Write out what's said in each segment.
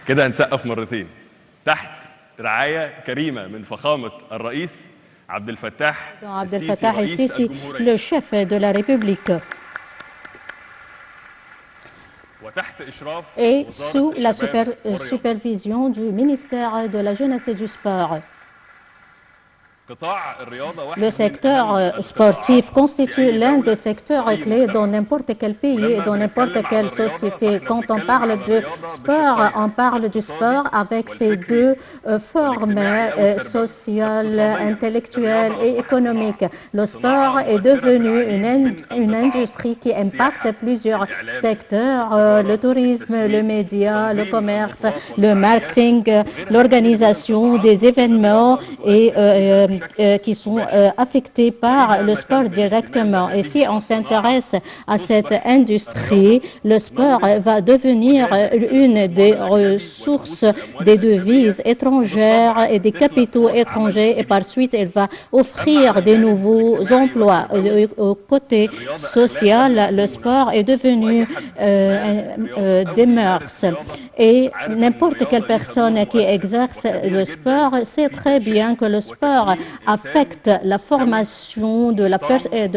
كده هنسقف مرتين تحت رعاية كريمة من فخامة الرئيس عبد الفتاح السيسي, le chef de la République. Et sous la supervision du ministère de la Jeunesse et du Sport. Le secteur sportif constitue l'un des secteurs clés dans n'importe quel pays et dans n'importe quelle société. Quand on parle de sport, on parle du sport avec ses deux formes sociales, intellectuelles et économiques. Le sport est devenu une industrie qui impacte plusieurs secteurs, le tourisme, le média, le commerce, le marketing, l'organisation des événements et qui sont affectés par le sport directement. Et si on s'intéresse à cette industrie, le sport va devenir une des ressources des devises étrangères et des capitaux étrangers et par suite, elle va offrir des nouveaux emplois. Au côté social, le sport est devenu des mœurs et n'importe quelle personne qui exerce le sport sait très bien que le sport affecte la formation de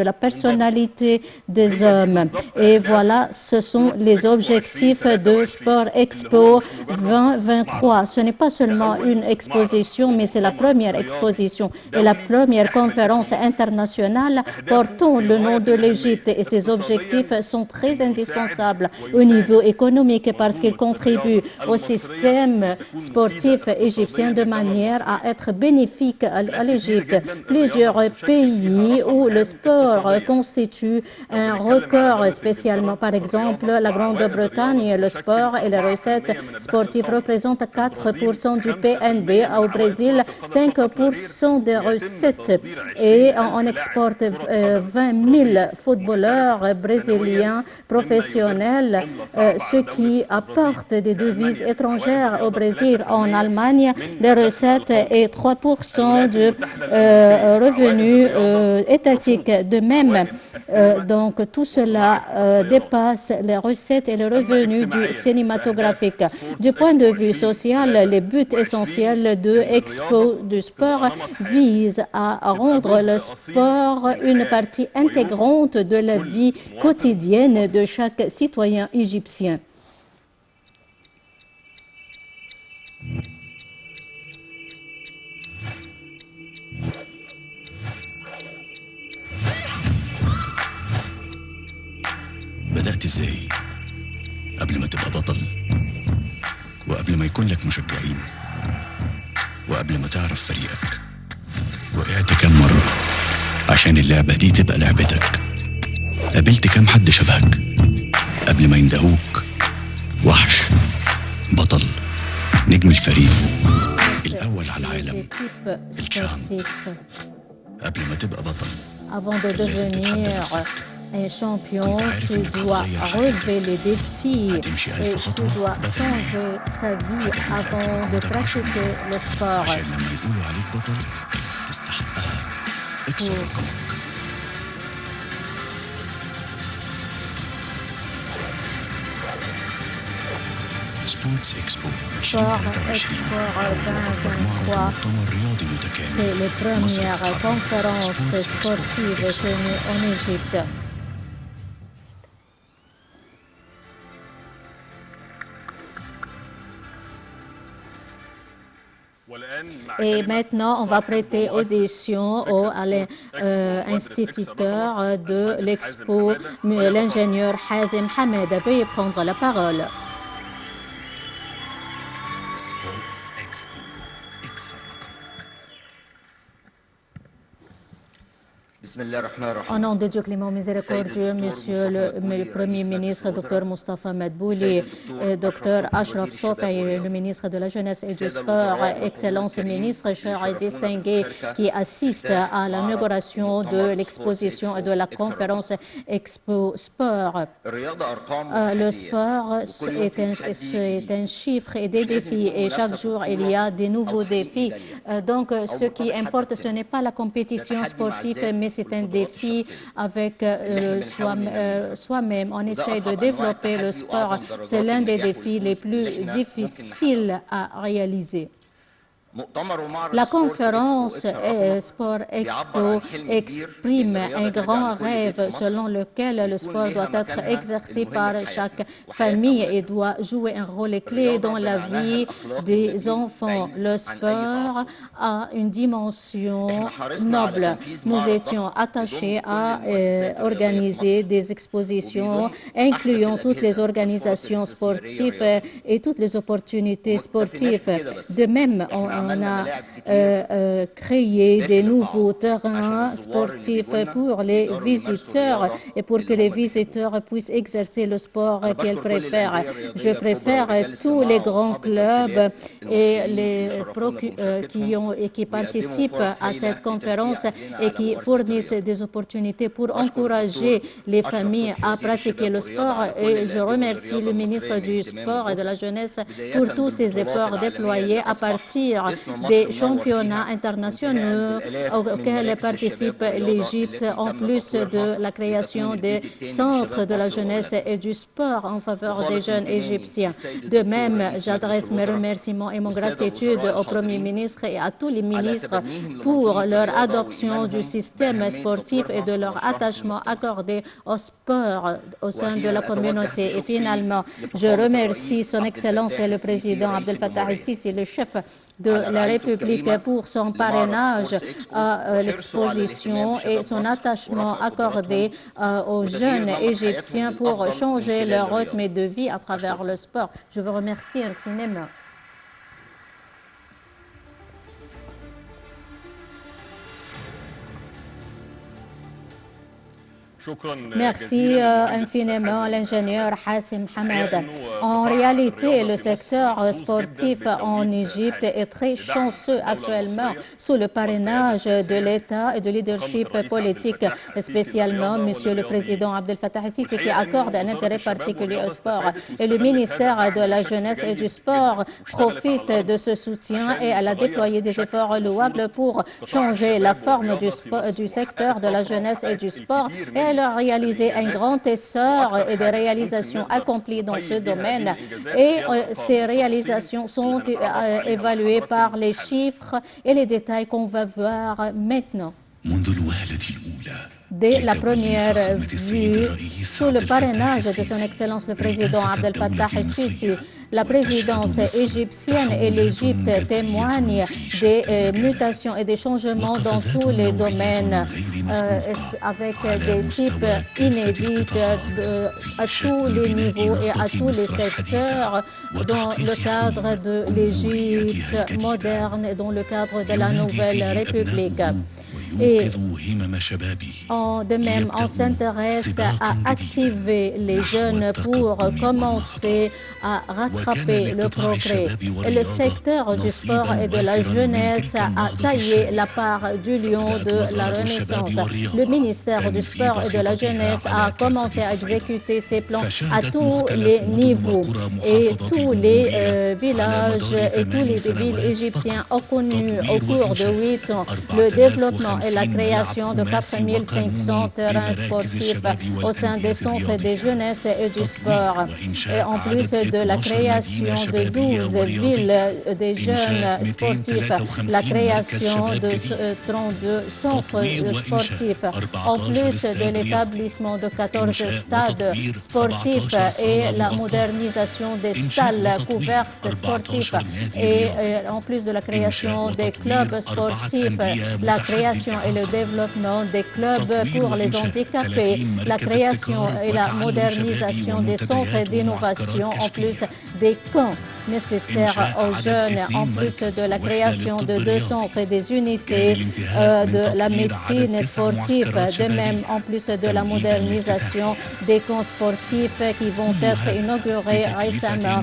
la personnalité des hommes. Et voilà, ce sont les objectifs de Sport Expo 2023. Ce n'est pas seulement une exposition, mais c'est la première exposition et la première conférence internationale portant le nom de l'Égypte. Et ces objectifs sont très indispensables au niveau économique parce qu'ils contribuent au système sportif égyptien de manière à être bénéfique à l'Égypte. Plusieurs pays où le sport constitue un record spécialement. Par exemple, la Grande-Bretagne, le sport et les recettes sportives représentent 4% du PNB. Au Brésil, 5% des recettes. Et on exporte 20 000 footballeurs brésiliens professionnels, ce qui apporte des devises étrangères au Brésil. En Allemagne, les recettes est 3% de revenus étatiques. De même, donc tout cela dépasse les recettes et les revenus du cinématographique. Du point de vue social, les buts essentiels de Expo du sport visent à rendre le sport une partie intégrante de la vie quotidienne de chaque citoyen égyptien. بدأت ازاي؟ قبل ما تبقى بطل، وقبل ما يكون لك مشجعين، وقبل ما تعرف فريقك. وقعت كام مرة عشان اللعبة دي تبقى لعبتك. قابلت كام حد شبهك قبل ما يندهوك وحش، بطل، نجم الفريق، الأول على العالم، الشامب. قبل ما تبقى بطل Avant de devenir un champion, tu dois relever les défis et tu dois changer ta vie avant de pratiquer le sport. عشان لما يقولوا عليك بطل تستحقها. اكسر رقمك. سبورتس اكسبو 2023 c'est les premières conférences sportives tenues en Égypte. Et maintenant, on va prêter audition à l'instituteur de l'Expo, l'ingénieur Hazem Hamed. Veuillez prendre la parole. Au nom de Dieu clément miséricordieux, Monsieur le Premier ministre, Dr Moustapha Madbouli, Dr Ashraf Sobhi, le ministre de la Jeunesse et du Sport, Excellences ministres, chers et distingués qui assistent à l'inauguration de l'exposition et de la conférence Expo Sport. Le sport est un chiffre et des défis et chaque jour il y a des nouveaux défis. Donc ce qui importe, ce n'est pas la compétition sportive, mais c'est c'est un défi avec soi-même. On essaie de développer le sport. C'est l'un des défis les plus difficiles à réaliser. La conférence Sport Expo exprime un grand rêve selon lequel le sport doit être exercé par chaque famille et doit jouer un rôle clé dans la vie des enfants. Le sport a une dimension noble. Nous étions attachés à organiser des expositions incluant toutes les organisations sportives et toutes les opportunités sportives. De même, on a créé des nouveaux terrains sportifs pour les visiteurs et pour que les visiteurs puissent exercer le sport qu'ils préfèrent. Je préfère tous les grands clubs et qui participent à cette conférence et qui fournissent des opportunités pour encourager les familles à pratiquer le sport. Et je remercie le ministre du Sport et de la Jeunesse pour tous ses efforts déployés à partir des championnats internationaux auxquels participe l'Égypte, en plus de la création des centres de la jeunesse et du sport en faveur des jeunes égyptiens. De même, j'adresse mes remerciements et mon gratitude au Premier ministre et à tous les ministres pour leur adoption du système sportif et de leur attachement accordé au sport au sein de la communauté. Et finalement, je remercie Son Excellence le Président Abdel Fattah el-Sisi, le chef de la République, pour son parrainage à l'exposition et son attachement accordé aux jeunes Égyptiens pour changer leur rythme de vie à travers le sport. Je vous remercie infiniment. Merci infiniment l'ingénieur Hassim Hamad. En réalité, le secteur sportif en Égypte est très chanceux actuellement sous le parrainage de l'État et du leadership politique, spécialement Monsieur le Président Abdel Fattah el-Sisi, qui accorde un intérêt particulier au sport. Et le ministère de la Jeunesse et du Sport profite de ce soutien et elle a déployé des efforts louables pour changer la forme du secteur de la jeunesse et du sport. Et elle a réalisé un grand essor et des réalisations accomplies dans ce domaine. Et ces réalisations sont évaluées par les chiffres et les détails qu'on va voir maintenant. Dès la première vue, sous le parrainage de Son Excellence le Président Abdel Fattah el-Sisi, la présidence égyptienne et l'Égypte témoignent des mutations et des changements dans tous les domaines, avec des types inédits à tous les niveaux et à tous les secteurs dans le cadre de l'Égypte moderne et dans le cadre de la nouvelle République. Et de même, on s'intéresse à activer les jeunes pour commencer à rattraper le progrès. Et le secteur du sport et de la jeunesse a taillé la part du lion de la Renaissance. Le ministère du Sport et de la Jeunesse a commencé à exécuter ses plans à tous les niveaux. Et tous les villages et tous les villes égyptiens ont connu au cours de 8 ans le développement et la création de 4500 terrains sportifs au sein des centres des jeunesses et du sport. Et en plus de la création de 12 villes des jeunes sportifs, la création de 32 centres sportifs, en plus de l'établissement de 14 stades sportifs et la modernisation des salles couvertes sportives et en plus de la création des clubs sportifs, la création et le développement des clubs pour les handicapés, la création et la modernisation des centres d'innovation, en plus des camps nécessaires aux jeunes, en plus de la création de 2 centres et des unités de la médecine sportive, de même en plus de la modernisation des camps sportifs qui vont être inaugurés récemment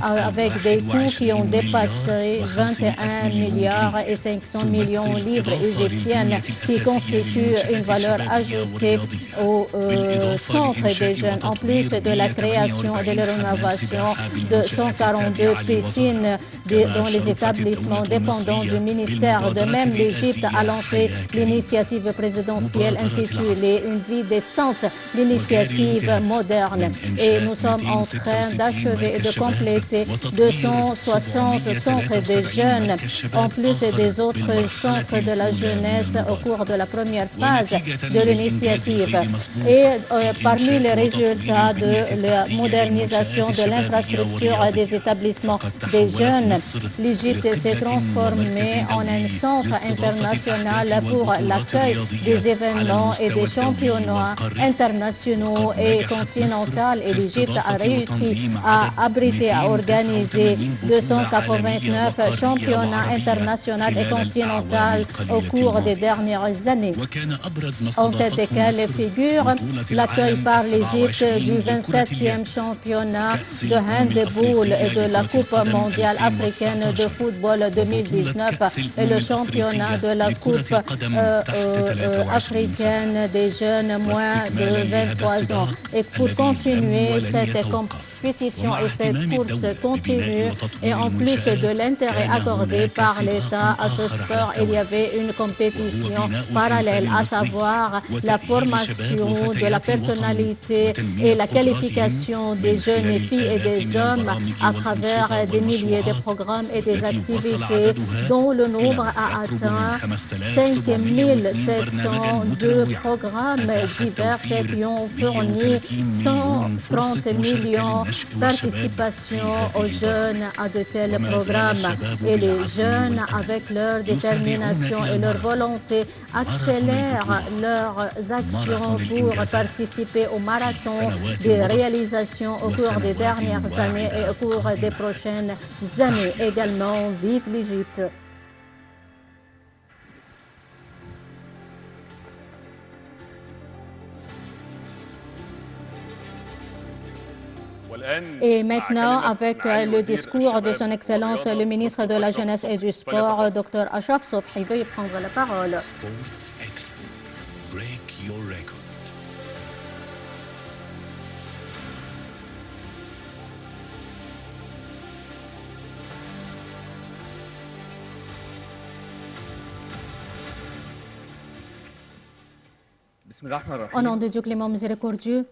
avec des coûts qui ont dépassé 21 milliards et 500 millions de livres égyptiennes, qui constituent une valeur ajoutée au centre des jeunes, en plus de la création et de la rénovation de 142 de piscines dans les établissements dépendants du ministère. De même, l'Égypte a lancé l'initiative présidentielle intitulée Une vie décente, l'initiative moderne. Et nous sommes en train d'achever et de compléter 260 centres des jeunes, en plus des autres centres de la jeunesse au cours de la première phase de l'initiative. Et parmi les résultats de la modernisation de l'infrastructure des établissements des jeunes, l'Égypte s'est transformée en un centre international pour l'accueil des événements et des championnats internationaux et continentaux. Et l'Égypte a réussi à abriter, à organiser 289 championnats internationaux et continentaux au cours des dernières années, en tête desquels figure l'accueil par l'Égypte du 27e championnat de handball et de la Coupe mondiale africaine de football 2019 et le championnat de la Coupe africaine des jeunes moins de 23 ans. Et pour continuer cette compétition et cette course continue, et en plus de l'intérêt accordé par l'État à ce sport, il y avait une compétition parallèle, à savoir la formation de la personnalité et la qualification des jeunes filles et des hommes à travers des milliers de programmes et des activités dont le nombre a atteint 5702 programmes divers qui ont fourni 130 millions de participations aux jeunes à de tels programmes. Et les jeunes, avec leur détermination et leur volonté, accélèrent leurs actions pour participer au marathon des réalisations au cours des dernières années et au cours des prochaines années également. Vive l'Égypte! Et maintenant, avec le discours de son Excellence le ministre de la Jeunesse et du Sport, Dr Achraf Sobhi, veuillez prendre la parole. Sports Expo. Break your record. Au nom de Dieu clément miséricordieux,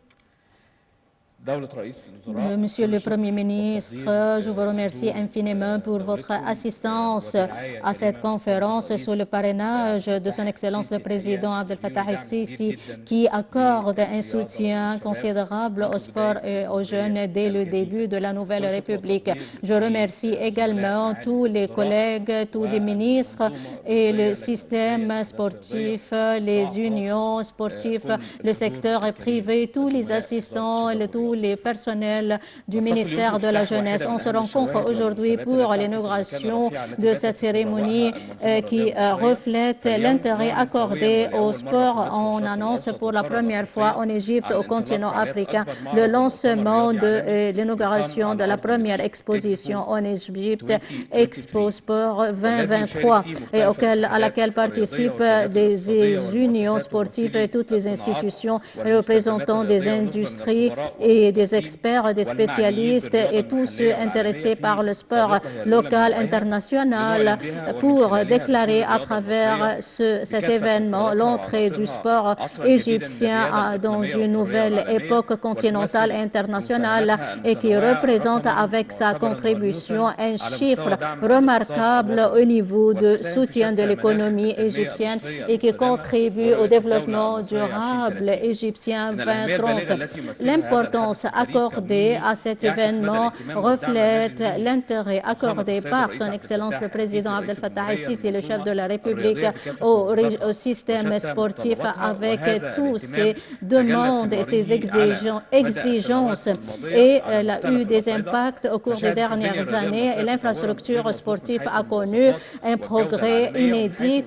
Monsieur le Premier ministre, je vous remercie infiniment pour votre assistance à cette conférence sous le parrainage de son Excellence le Président Abdel Fattah el-Sisi, qui accorde un soutien considérable au sport et aux jeunes dès le début de la nouvelle République. Je remercie également tous les collègues, tous les ministres et le système sportif, les unions sportives, le secteur privé, tous les assistants, tous les personnels du ministère de la Jeunesse. On se rencontre aujourd'hui pour l'inauguration de cette cérémonie qui reflète l'intérêt accordé au sport. On annonce pour la première fois en Égypte, au continent africain, le lancement de l'inauguration de la première exposition en Égypte, Expo Sport 2023, et à laquelle participent des unions sportives et toutes les institutions représentant des industries et des experts, des spécialistes et tous ceux intéressés par le sport local, international, pour déclarer à travers cet événement l'entrée du sport égyptien dans une nouvelle époque continentale et internationale, et qui représente avec sa contribution un chiffre remarquable au niveau de soutien de l'économie égyptienne et qui contribue au développement durable égyptien 2030. L'importance accordée à cet événement reflète l'intérêt accordé par son Excellence le Président Abdel Fattah el-Sisi, le chef de la République, au système sportif, avec tous ses demandes et ses exigences. Et elle a eu des impacts au cours des dernières années, et l'infrastructure sportive a connu un progrès inédit,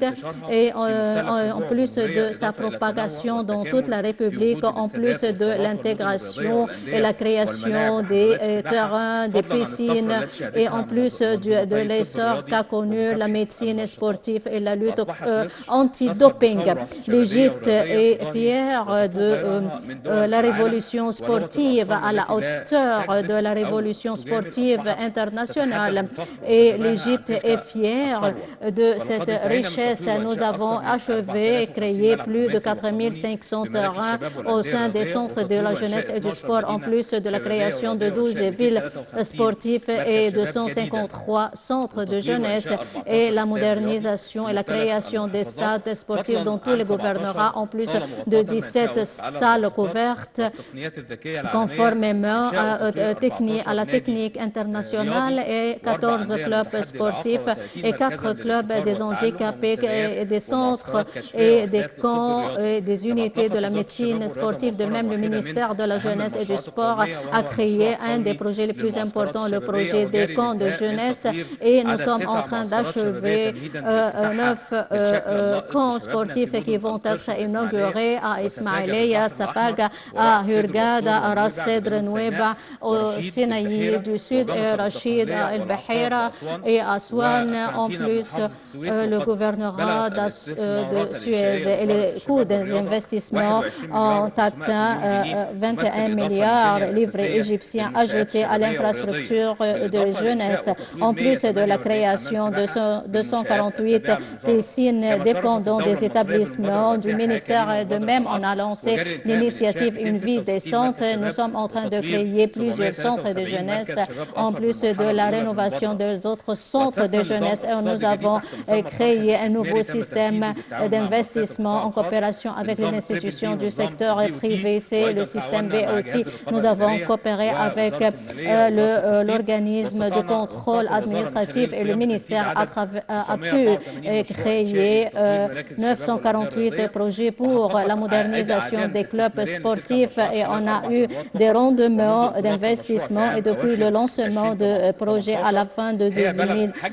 et en plus de sa propagation dans toute la République, en plus de l'intégration et la création des terrains, des piscines et en plus de l'essor qu'a connu la médecine sportive et la lutte anti-doping. L'Égypte est fière de la révolution sportive à la hauteur de la révolution sportive internationale et l'Égypte est fière de cette richesse. Nous avons achevé et créé plus de 4500 terrains au sein des centres de la jeunesse et du sport, en plus de la création de 12 villes sportives et de 153 centres de jeunesse et la modernisation et la création des stades sportifs dans tous les gouvernorats, en plus de 17 salles couvertes conformément à la technique internationale et 14 clubs sportifs et 4 clubs des handicapés et des centres et des camps et des unités de la médecine sportive. De même, le ministère de la Jeunesse et du Sport a créé un des projets les plus importants, le projet des camps de jeunesse, et nous sommes en train d'achever 9 camps sportifs qui vont être inaugurés à Ismaïlia, Safaga, à Hurghada, à Ras Sedr, Nouéba, au Sinaï du Sud, et Rachid, à El Bahira et à Aswan. En plus, le gouvernorat de Suez et les coûts des investissements ont atteint 21 milliards de livres égyptiens ajoutés à l'infrastructure de jeunesse. En plus de la création de 248 piscines dépendant des établissements du ministère, de même, on a lancé l'initiative Une vie décente. Nous sommes en train de créer plusieurs centres de jeunesse, en plus de la rénovation des autres centres de jeunesse. Et nous avons créé un nouveau système d'investissement en coopération avec les institutions du secteur privé. C'est le système BOT. Nous avons coopéré avec l'organisme de contrôle administratif et le ministère a pu créer 948 projets pour la modernisation des clubs sportifs et on a eu des rendements d'investissement et depuis le lancement de projets à la fin de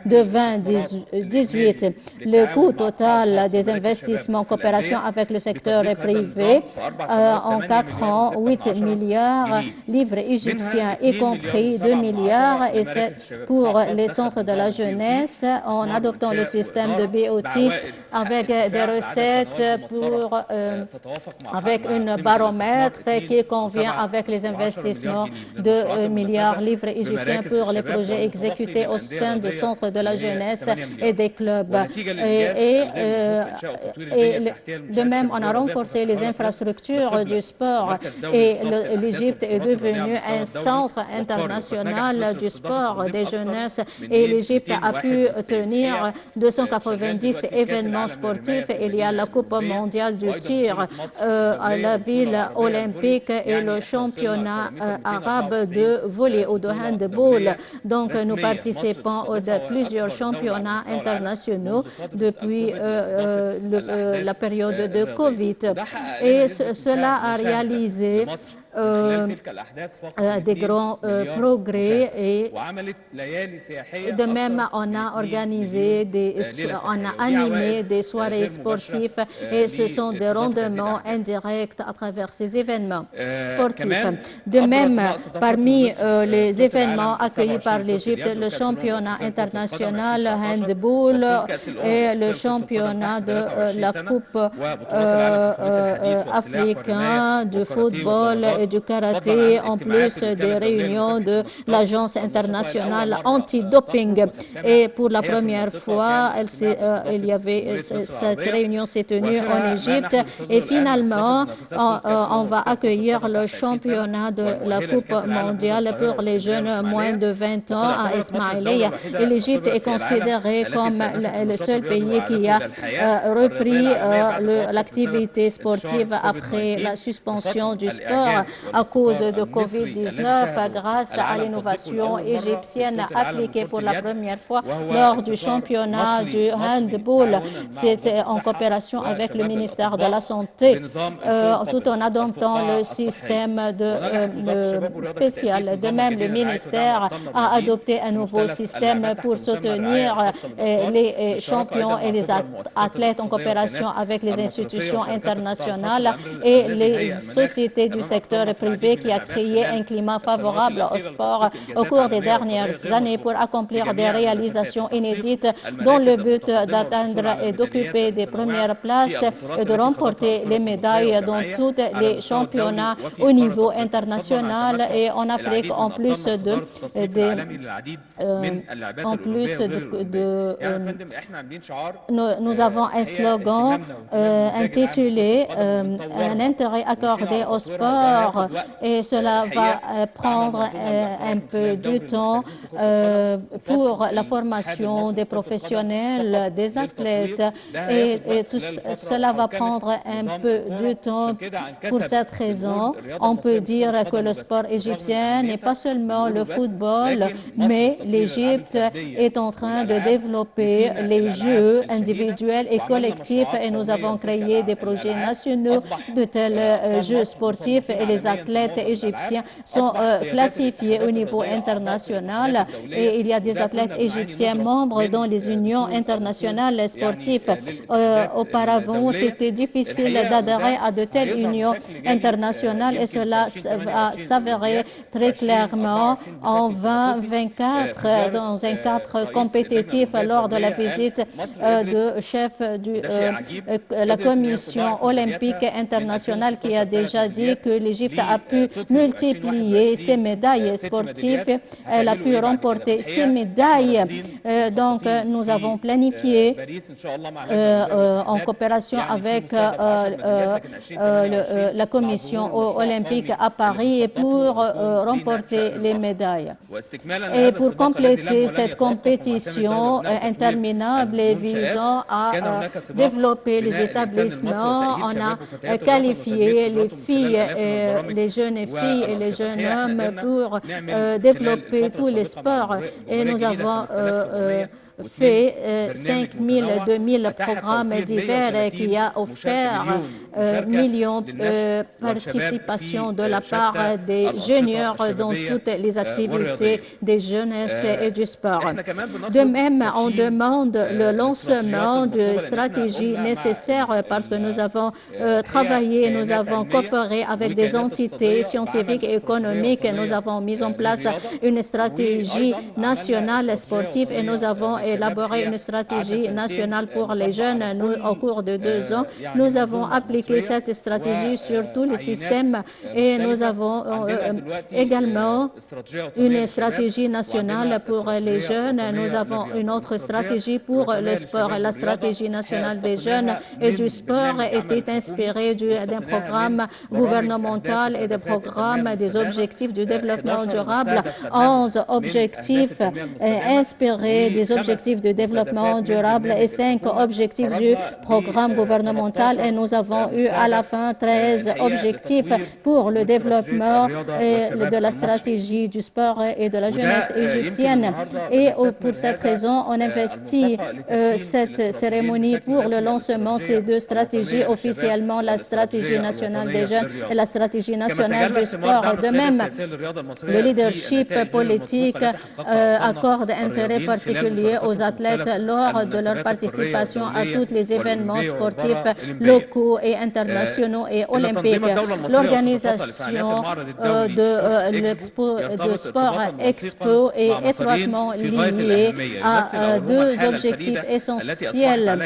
2018, le coût total des investissements en coopération avec le secteur privé en 4 ans, 8 milliards livres égyptiens, y compris 2 milliards, et c'est pour les centres de la jeunesse en adoptant le système de BOT avec des recettes avec une baromètre qui convient avec les investissements de milliards de livres égyptiens pour les projets exécutés au sein des centres de la jeunesse et des clubs. Et de même, on a renforcé les infrastructures du sport et l'Égypte est devenue un centre international du sport des jeunesses et l'Égypte a pu tenir 290 événements sportifs. Il y a la Coupe mondiale du tir à la ville olympique et le championnat arabe de volley ou de handball. Donc, nous participons à plusieurs championnats internationaux depuis la période de Covid. Et cela a réalisé des grands progrès et de même on a organisé on a animé des soirées sportives et ce sont des rendements indirects à travers ces événements sportifs. De même, parmi les événements accueillis par l'Égypte, le championnat international handball et le championnat de la Coupe africaine de football et du karaté, en plus des réunions de l'Agence internationale anti-doping. Et pour la première fois, cette réunion s'est tenue en Égypte. Et finalement, on va accueillir le championnat de la Coupe mondiale pour les jeunes moins de 20 ans à Ismaïlia. Et l'Égypte est considérée comme le seul pays qui a repris l'activité sportive après la suspension du sport à cause de Covid-19 grâce à l'innovation égyptienne appliquée pour la première fois lors du championnat du handball. C'était en coopération avec le ministère de la Santé, tout en adoptant le système spécial. De même, le ministère a adopté un nouveau système pour soutenir les champions et les athlètes en coopération avec les institutions internationales et les sociétés du secteur secteur privé qui a créé un climat favorable au sport au cours des dernières années pour accomplir des réalisations inédites dans le but d'atteindre et d'occuper des premières places et de remporter les médailles dans tous les championnats au niveau international et en Afrique, en plus nous avons un slogan intitulé un intérêt accordé au sport, et cela va prendre un peu du temps pour la formation des professionnels, des athlètes, et tout cela va prendre un peu du temps. Pour cette raison, on peut dire que le sport égyptien n'est pas seulement le football, mais l'Égypte est en train de développer les jeux individuels et collectifs, et nous avons créé des projets nationaux de tels jeux sportifs, et les athlètes égyptiens sont classifiés au niveau international, et il y a des athlètes égyptiens membres dans les unions internationales sportives. Auparavant, c'était difficile d'adhérer à de telles unions internationales, et cela va s'avérer très clairement en 2024 dans un cadre compétitif lors de la visite du chef de la Commission olympique internationale, qui a déjà dit que l'Égypte a pu multiplier ses médailles sportives. Elle a pu remporter ses médailles. Donc, nous avons planifié en coopération avec la Commission olympique à Paris pour remporter les médailles. Et pour compléter cette compétition interminable et visant à développer les établissements, on a qualifié les filles, les jeunes filles et les jeunes hommes pour développer tous les sports, et nous avons fait 5000, 2000 programmes divers qui a offert millions de participations de la part des juniors dans toutes les activités des jeunesses et du sport. De même, on demande le lancement de stratégies nécessaires parce que nous avons travaillé, nous avons coopéré avec des entités scientifiques et économiques. Nous avons mis en place une stratégie nationale sportive et nous avons élaboré une stratégie nationale pour les jeunes. Au cours de 2 ans, nous avons appliqué cette stratégie sur tous les systèmes, et nous avons également une stratégie nationale pour les jeunes. Nous avons une autre stratégie pour le sport. La stratégie nationale des jeunes et du sport était inspirée d'un programme gouvernemental et des programmes des objectifs du développement durable. 11 objectifs inspirés des objectifs de développement durable et 5 objectifs du programme gouvernemental, et nous avons eu à la fin 13 objectifs pour le développement de la stratégie du sport et de la jeunesse égyptienne. Et pour cette raison, on investit cette cérémonie pour le lancement de ces 2 stratégies officiellement, la stratégie nationale des jeunes et la stratégie nationale du sport. De même, le leadership politique accorde intérêt particulier aux athlètes lors de leur participation à tous les événements sportifs locaux et internationaux et olympiques. L'organisation de Sport Expo est étroitement liée à 2 objectifs essentiels.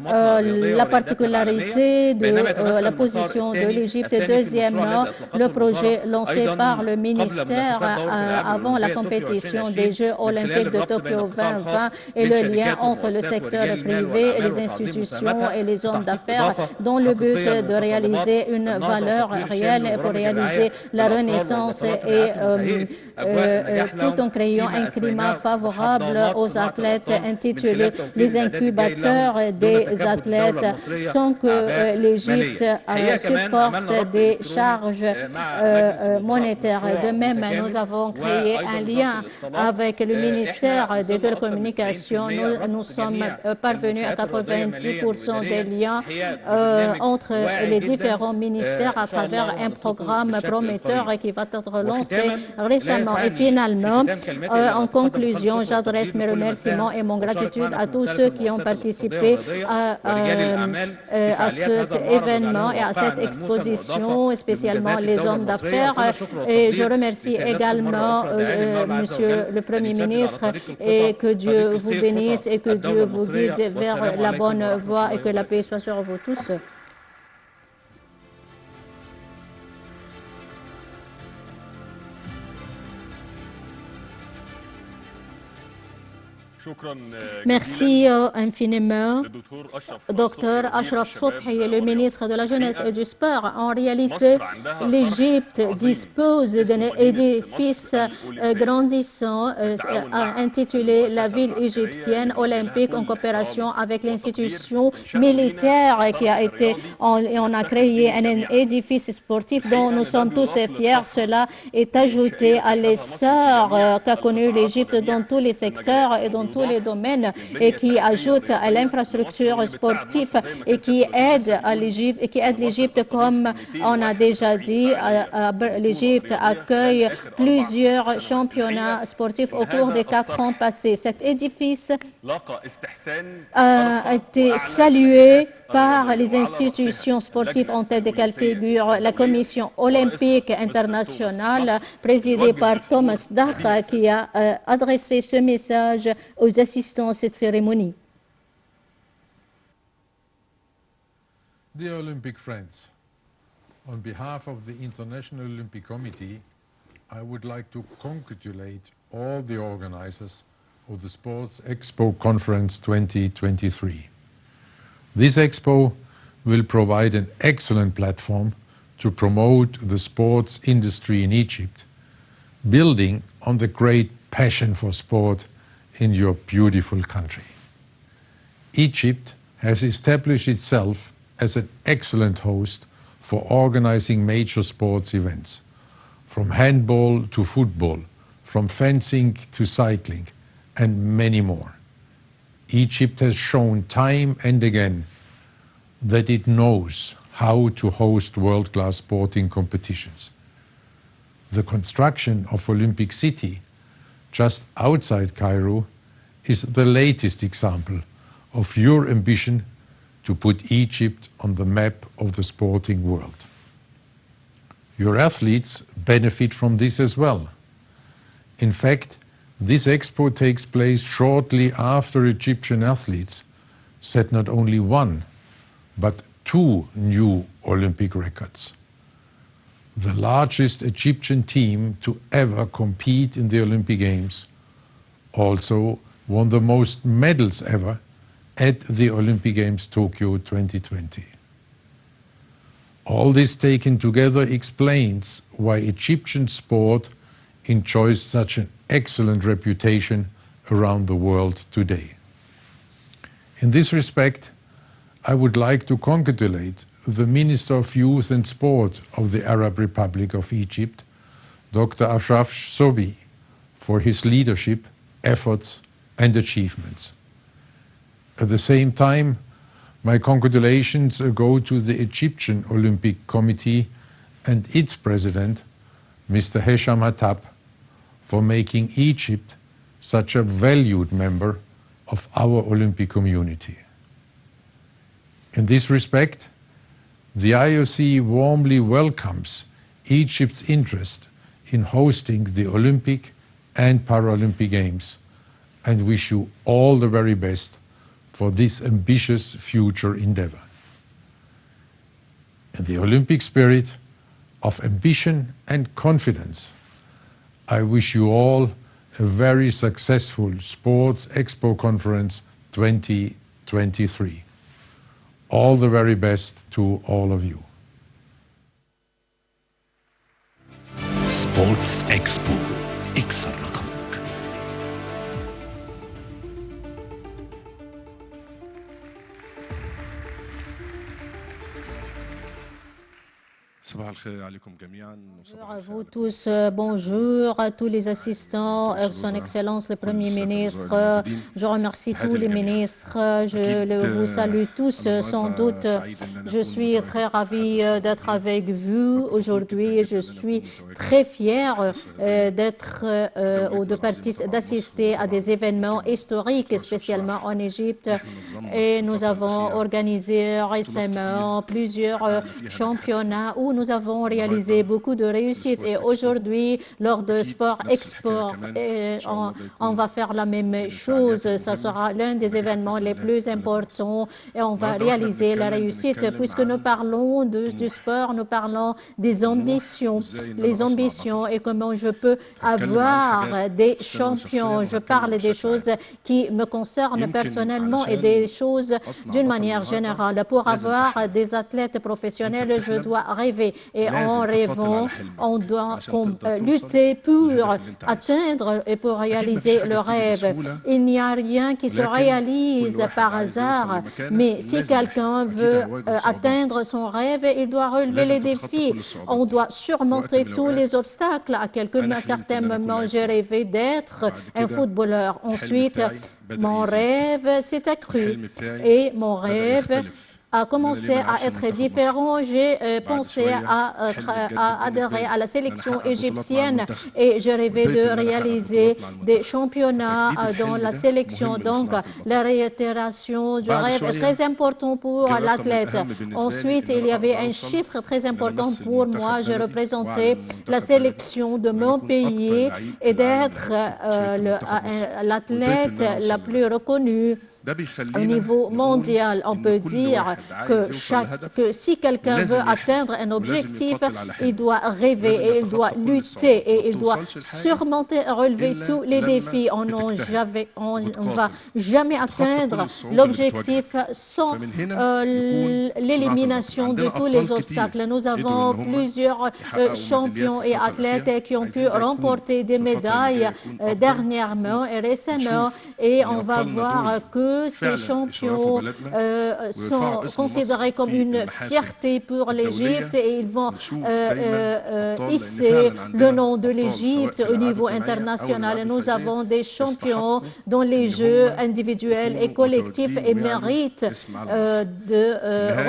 La particularité de la position de l'Égypte, et deuxièmement, le projet lancé par le ministère avant la compétition des Jeux olympiques de Tokyo 2020 et le lien entre le secteur privé, les institutions et les hommes d'affaires dans le but de réaliser une valeur réelle pour réaliser la renaissance et tout en créant un climat favorable aux athlètes intitulé les incubateurs des athlètes, sans que l'Égypte supporte des charges monétaires. De même, nous avons créé un lien avec le ministère des Télécommunications. Nous sommes parvenus à 90% des liens entre les différents ministères à travers un programme prometteur qui va être lancé récemment. Et finalement, en conclusion, j'adresse mes remerciements et mon gratitude à tous ceux qui ont participé à cet événement et à cette exposition, spécialement les hommes d'affaires. Et je remercie également Monsieur le Premier ministre, et que Dieu vous bénisse et que Dieu vous guide vers la bonne voie et que la paix soit sur vous tous. Merci infiniment, Dr Ashraf Sobhi, le ministre de la Jeunesse et du Sport. En réalité, l'Égypte dispose d'un édifice grandissant intitulé la ville égyptienne olympique en coopération avec l'institution militaire qui a été, on a créé un édifice sportif dont nous sommes tous fiers. Cela est ajouté à l'essor qu'a connu l'Égypte dans tous les secteurs et dans tous les domaines, et qui ajoute à l'infrastructure sportive et qui aide l'Égypte, comme on a déjà dit. L'Égypte accueille plusieurs championnats sportifs au cours des 4 ans passés. Cet édifice a été salué par les institutions sportives en tête desquelles figure la Commission olympique internationale, présidée par Thomas Bach, qui a adressé ce message aux assistants à cette cérémonie. Dear Olympic friends, on behalf of the International Olympic Committee, I would like to congratulate all the organizers of the Sports Expo Conference 2023. This expo will provide an excellent platform to promote the sports industry in Egypt, building on the great passion for sport in your beautiful country. Egypt has established itself as an excellent host for organizing major sports events, from handball to football, from fencing to cycling, and many more. Egypt has shown time and again that it knows how to host world-class sporting competitions. The construction of Olympic City, just outside Cairo, is the latest example of your ambition to put Egypt on the map of the sporting world. Your athletes benefit from this as well. In fact, this expo takes place shortly after Egyptian athletes set not only one, but 2 new Olympic records. The largest Egyptian team to ever compete in the Olympic Games also won the most medals ever at the Olympic Games Tokyo 2020. All this taken together explains why Egyptian sport enjoys such an excellent reputation around the world today. In this respect, I would like to congratulate the Minister of Youth and Sport of the Arab Republic of Egypt, Dr. Ashraf Sobhi, for his leadership, efforts, and achievements. At the same time, my congratulations go to the Egyptian Olympic Committee and its president, Mr. Hesham Hattab, for making Egypt such a valued member of our Olympic community. In this respect, the IOC warmly welcomes Egypt's interest in hosting the Olympic and Paralympic Games and wish you all the very best for this ambitious future endeavor. In the Olympic spirit of ambition and confidence, I wish you all a very successful Sports Expo Conference 2023. All the very best to all of you. سبورتس اكسبو اكسر رقمك. صباح الخير. Bonjour à vous tous, bonjour à tous les assistants, Son Excellence le Premier ministre. Je remercie tous les ministres, vous salue tous sans doute. Je suis très ravie d'être avec vous aujourd'hui. Je suis très fière d'assister à des événements historiques, spécialement en Égypte. Et nous avons organisé récemment plusieurs championnats où nous avons réalisé beaucoup de réussites. Et aujourd'hui, lors de Sport Export, on va faire la même chose. Ça sera l'un des événements les plus importants et on va réaliser la réussite. Puisque nous parlons du sport, nous parlons des ambitions. Les ambitions et comment je peux avoir des champions. Je parle des choses qui me concernent personnellement et des choses d'une manière générale. Pour avoir des athlètes professionnels, je dois rêver. Et en rêvant, on doit lutter pour atteindre et pour réaliser le rêve. Il n'y a rien qui se réalise par hasard, mais si quelqu'un veut atteindre son rêve, il doit relever les défis. On doit surmonter tous les obstacles. À un certain moment, j'ai rêvé d'être un footballeur. Ensuite, mon rêve s'est accru et mon rêve a commencé à être différent. J'ai pensé à adhérer à la sélection égyptienne et je rêvais de réaliser des championnats dans la sélection. Donc, la réitération du rêve est très important pour l'athlète. Ensuite, il y avait un chiffre très important pour moi. Je représentais la sélection de mon pays et d'être l'athlète la plus reconnue au niveau mondial. On peut dire que si quelqu'un veut atteindre un objectif, il doit rêver et il doit lutter et il doit surmonter et relever tous les défis. On ne va jamais atteindre l'objectif sans l'élimination de tous les obstacles. Nous avons plusieurs champions et athlètes qui ont pu remporter des médailles dernièrement et récemment et on va voir que ces champions sont considérés comme une fierté pour l'Égypte et ils vont hisser le nom de l'Égypte au niveau international. Nous avons des champions dans les jeux individuels et collectifs et méritent de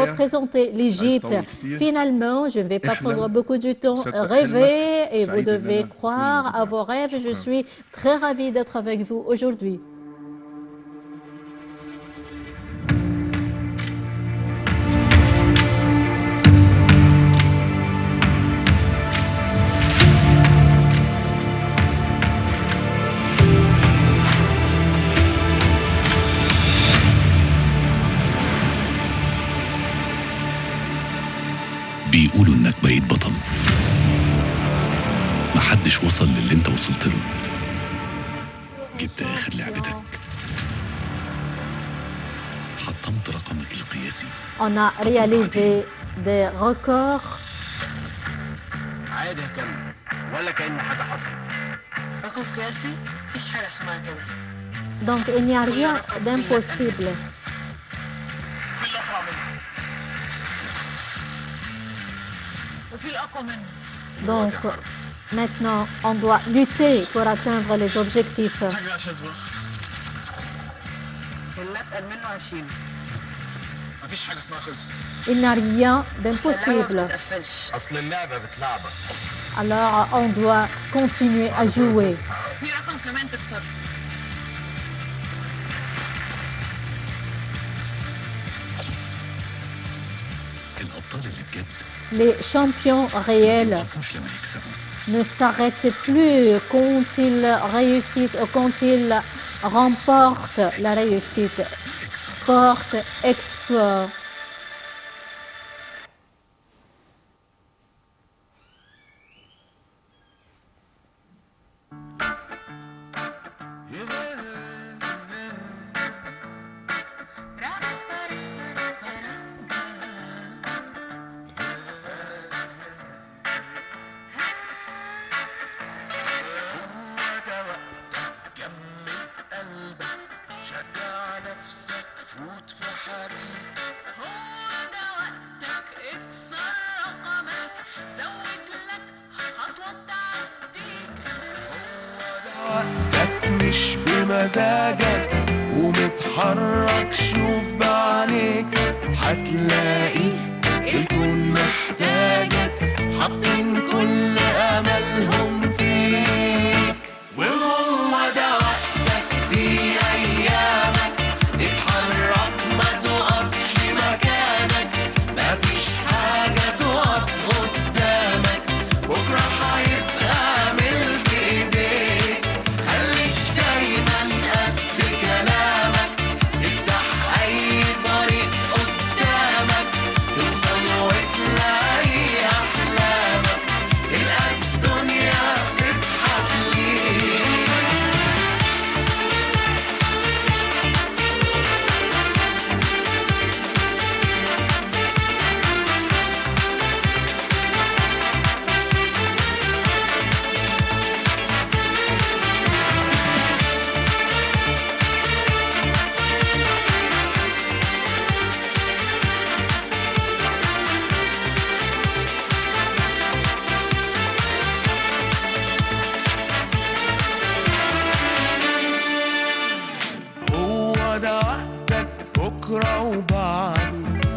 représenter l'Égypte. Finalement, je ne vais pas prendre beaucoup de temps. Rêvez et vous devez croire à vos rêves. Je suis très ravie d'être avec vous aujourd'hui. بيقولوا انك بقيت بطل. محدش وصل للي انت وصلت له. جبت اخر لعبتك. حطمت رقمك القياسي. On a réalisé des records. عادي هكمل ولا كأن حاجة حصلت. رقم قياسي؟ مفيش حاجة اسمها كده. Donc il n'y a rien d'impossible. في اللي أسرع منه. وفي الأقوى منه. Donc maintenant, on doit lutter pour atteindre les objectifs. حاجة عشان اسمها. اللي أتقل منه هشيله. مفيش حاجة اسمها خلصت. Il n'y a rien d'impossible. أصل اللعبة بتلعبك. Alors on doit continuer à jouer. في رقم كمان تكسره. الابطال اللي بجد Les champions réels مخافوش لما يكسبوا. ne s'arrêtent plus quand ils réussissent ou quand ils remportent la réussite. Sport Export. شجع نفسك فوت في حديد مش بمزاجك ومتحرك شوف بعينيك هتلاقي الكون محتاجك حاطين كل املهم فيك وهو ده وقتك دي ايامك اتحرك ما تقفش مكانك مفيش حاجة تقف قدامك بكرة هيبقى ملك ايديك خليك دايما قد كلامك افتح اي طريق قدامك توصل وتلاقي احلامك تلقى الدنيا تضحك ليك هو ده وقتك بكرة وبعده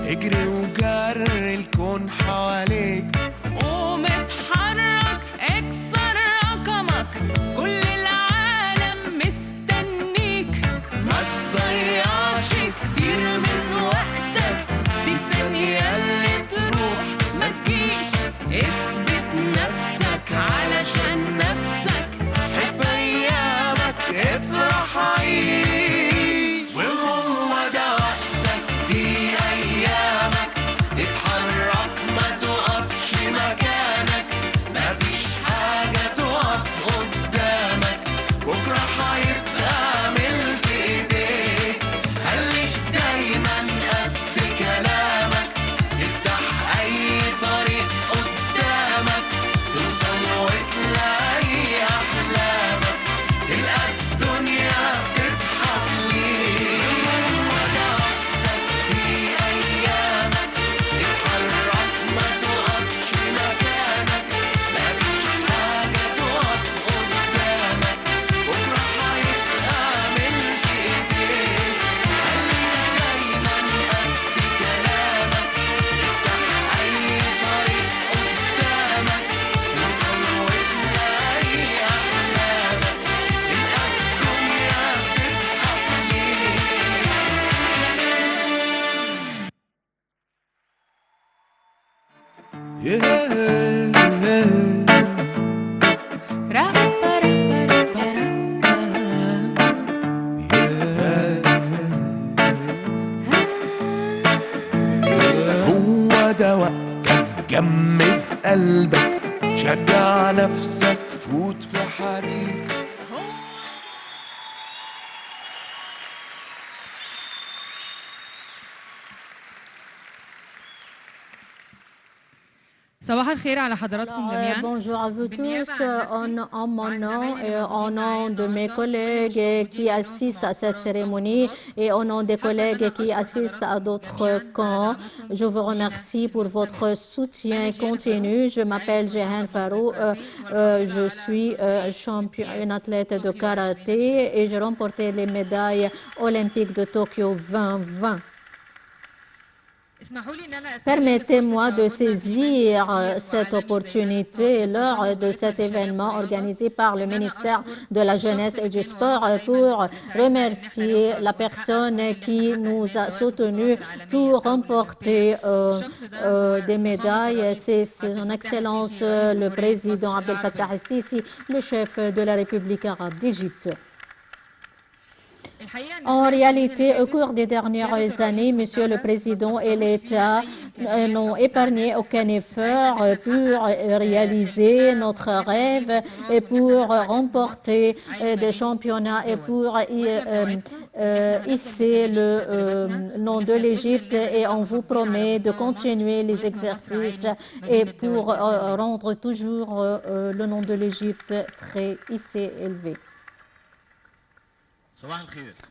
اجري وجري الكون حواليك قوم اتحرك اكسر رقمك كل العالم مستنيك ما تضيعش كتير من وقتك دي ثانية اللي تروح ما تجيش اثبت نفسك علشان نفسك حب ايامك افرح عيش وهو ده وقتك دي ايامك اتحرك ما تقفش مكانك مفيش حاجة تقف قدامك بكرة هيبقى ملك ايديك خليك دايما قد كلامك افتح اي طريق قدامك توصل وتلاقي احلامك تلقى الدنيا تضحك ليك هو ده وقتك دي ايامك اتحرك ما تقفش مكانك مفيش حاجة تقف قدامك بكرة هيبقى ملك ايديك خليك دايما قد كلامك افتح اي طريق قدامك توصل وتلاقي احلامك تلقى الدنيا تضحك رابا رابا رابا هو ده وقتك جمد قلبك شجع نفسك فوت في حديد صباح الخير على حضراتكم جميعا. Bonjour à vous tous, en mon nom et au nom de mes collègues qui assistent à cette cérémonie et au nom des collègues qui assistent à d'autres camps. Je vous remercie pour votre soutien continu. Je m'appelle Jehan Farou, je suis une athlète de karaté et j'ai remporté les médailles olympiques de Tokyo 2020. Permettez-moi de saisir cette opportunité lors de cet événement organisé par le ministère de la Jeunesse et du Sport pour remercier la personne qui nous a soutenus pour remporter des médailles. C'est son Excellence le président Abdel Fattah el-Sisi, le chef de la République arabe d'Égypte. En réalité, au cours des dernières années, Monsieur le Président et l'État n'ont épargné aucun effort pour réaliser notre rêve et pour remporter des championnats et pour hisser le nom de l'Égypte. Et on vous promet de continuer les exercices et pour rendre toujours le nom de l'Égypte très hissé, élevé.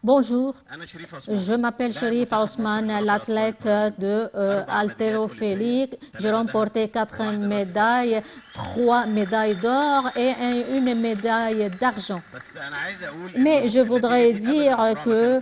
Bonjour, je m'appelle Sherif Ousmane, l'athlète de haltérophilie. J'ai remporté 4 médailles, 3 médailles d'or et une médaille d'argent. Mais je voudrais dire que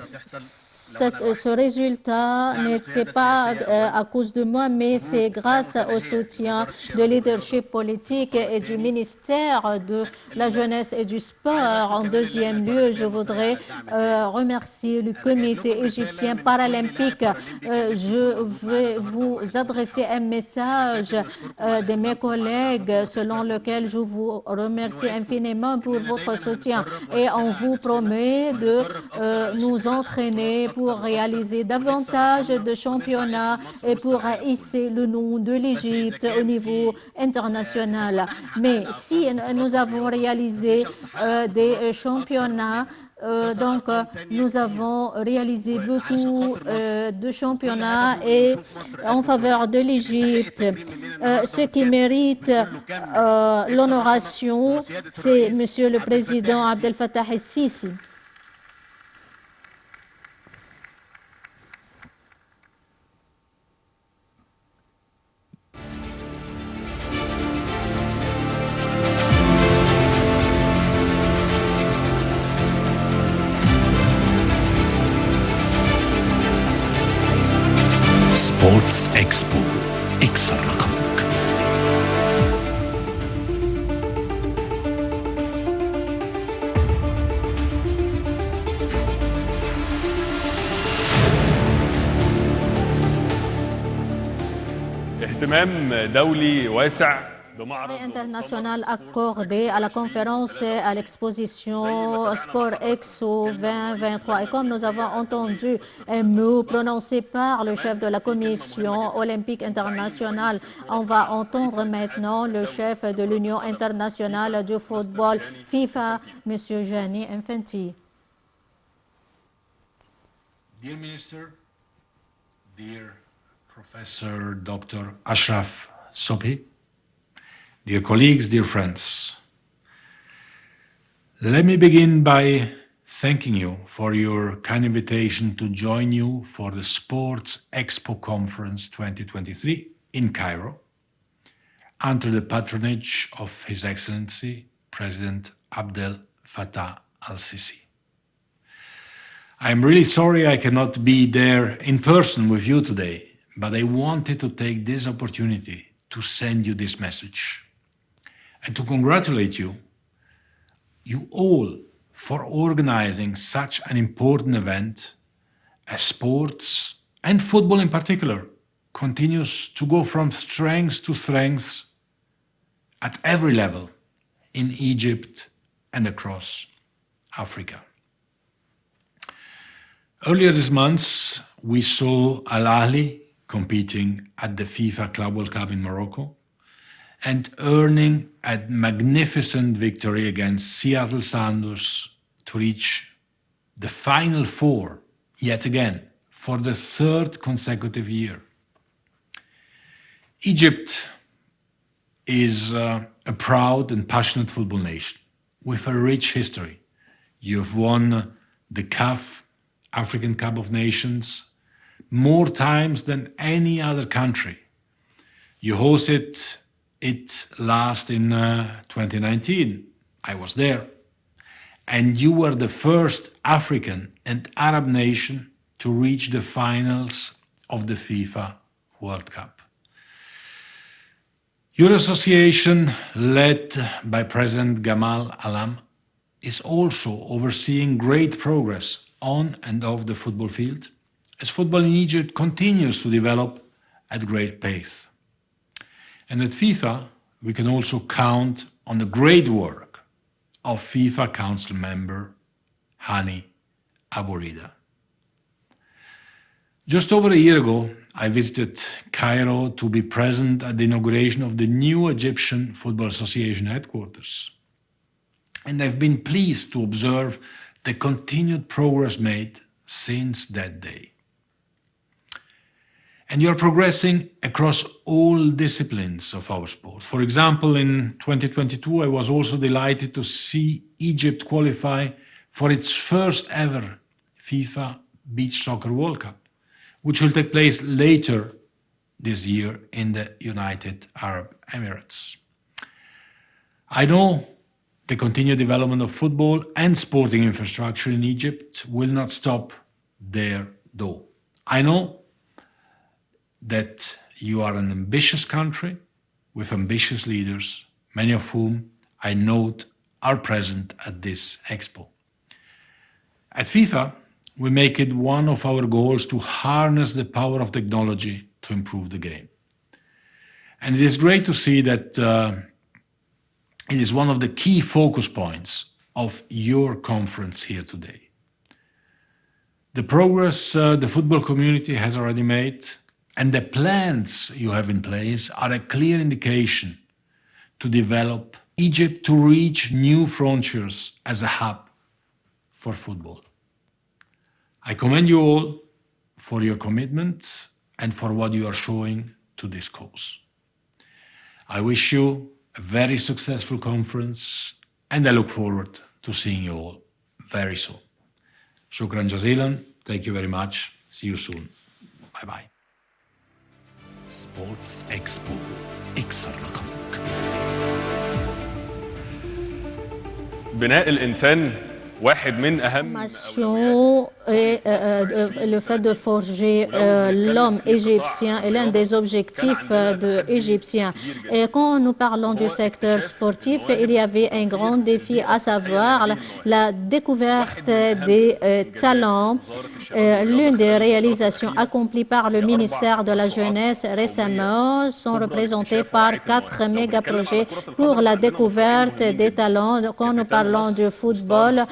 ce résultat n'était pas à cause de moi, mais c'est grâce au soutien de leadership politique et du ministère de la Jeunesse et du Sport. En deuxième lieu, je voudrais remercier le comité égyptien paralympique. Je vais vous adresser un message de mes collègues selon lequel je vous remercie infiniment pour votre soutien et on vous promet de nous entraîner pour réaliser davantage de championnats et pour hisser le nom de l'Égypte au niveau international. Mais si nous avons réalisé des championnats, nous avons réalisé beaucoup de championnats et en faveur de l'Égypte. Ce qui mérite l'honoration, c'est Monsieur le Président Abdel Fattah el-Sisi. سبورتس اكسبو اكسر رقمك. اهتمام دولي واسع بمعرض international accordé à la conférence et à l'exposition Sport Expo 2023. Et comme nous avons entendu un mot prononcé par le chef de la Commission olympique internationale, on va entendre maintenant le chef de l'Union internationale du football FIFA, M. Gianni Infantino. Dear Minister, dear Professor Dr. Ashraf Sobhi, dear colleagues, dear friends, let me begin by thanking you for your kind invitation to join you for the Sports Expo Conference 2023 in Cairo, under the patronage of His Excellency President Abdel Fattah al-Sisi. I'm really sorry I cannot be there in person with you today, but I wanted to take this opportunity to send you this message and to congratulate you all, for organizing such an important event as sports and football in particular continues to go from strength to strength at every level in Egypt and across Africa. Earlier this month, we saw Al Ahly competing at the FIFA Club World Cup in Morocco and earning a magnificent victory against Seattle Sounders to reach the Final Four, yet again, for the third consecutive year. Egypt is a proud and passionate football nation with a rich history. You've won the CAF African Cup of Nations more times than any other country. You hosted it last in 2019. I was there. And you were the first African and Arab nation to reach the finals of the FIFA World Cup. Your association, led by President Gamal Alam, is also overseeing great progress on and off the football field, as football in Egypt continues to develop at great pace. And at FIFA, we can also count on the great work of FIFA Council member Hani Abu Rida. Just over a year ago, I visited Cairo to be present at the inauguration of the new Egyptian Football Association headquarters. And I've been pleased to observe the continued progress made since that day. And you're progressing across all disciplines of our sport. For example, in 2022, I was also delighted to see Egypt qualify for its first ever FIFA Beach Soccer World Cup, which will take place later this year in the United Arab Emirates. I know the continued development of football and sporting infrastructure in Egypt will not stop there, though. I know that you are an ambitious country with ambitious leaders, many of whom I note are present at this expo. At FIFA, we make it one of our goals to harness the power of technology to improve the game. And it is great to see that it is one of the key focus points of your conference here today. The progress the football community has already made and the plans you have in place are a clear indication to develop Egypt to reach new frontiers as a hub for football. I commend you all for your commitment and for what you are showing to this cause. I wish you a very successful conference and I look forward to seeing you all very soon. Shukran jazilan. Thank you very much. See you soon. Bye-bye. سبورتس اكسبو اكسر رقمك. بناء الإنسان واحد من أهم Et le fait de forger l'homme égyptien est l'un des objectifs égyptiens. Et quand nous parlons du secteur sportif, il y avait un grand défi, à savoir la découverte des talents. L'une des réalisations accomplies par le ministère de la Jeunesse récemment sont représentées par 4 méga-projets pour la découverte des talents. Quand nous parlons du football,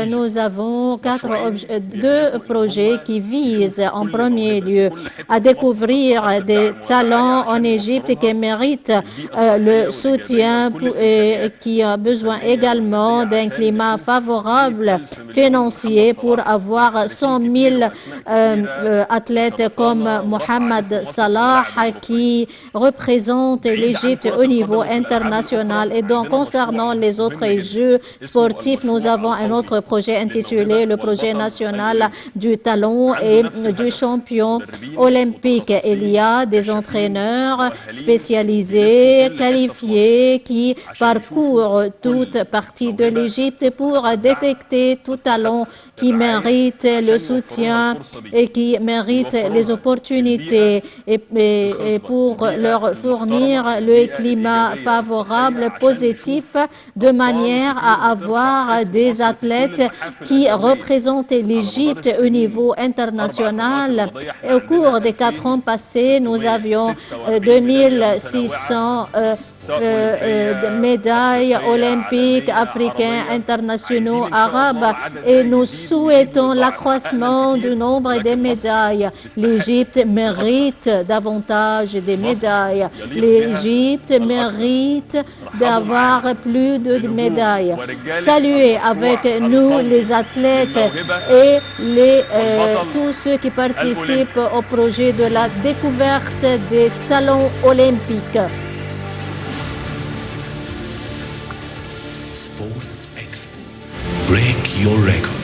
nous avons 2 projets qui visent en premier lieu à découvrir des talents en Égypte qui méritent le soutien et qui a besoin également d'un climat favorable financier pour avoir 100 000 athlètes comme Mohamed Salah qui représentent l'Égypte au niveau international. Et donc concernant les autres jeux sportifs, nous avons un autre projet intitulé le projet national du talent et du champion olympique. Il y a des entraîneurs spécialisés, qualifiés, qui parcourent toute partie de l'Égypte pour détecter tout talent qui mérite le soutien et qui mérite les opportunités et pour leur fournir le climat favorable, positif, de manière à avoir des athlètes qui représentent l'Égypte au niveau international. Et au cours des 4 ans passés, nous avions 2600 médailles olympiques, africains, internationaux, arabes et nous souhaitons l'accroissement du nombre des médailles. L'Égypte mérite davantage des médailles. L'Égypte mérite d'avoir plus de médailles. Saluez avec nous les athlètes et tous ceux qui participent au projet de la découverte des talents olympiques. Sports Expo. Break your record.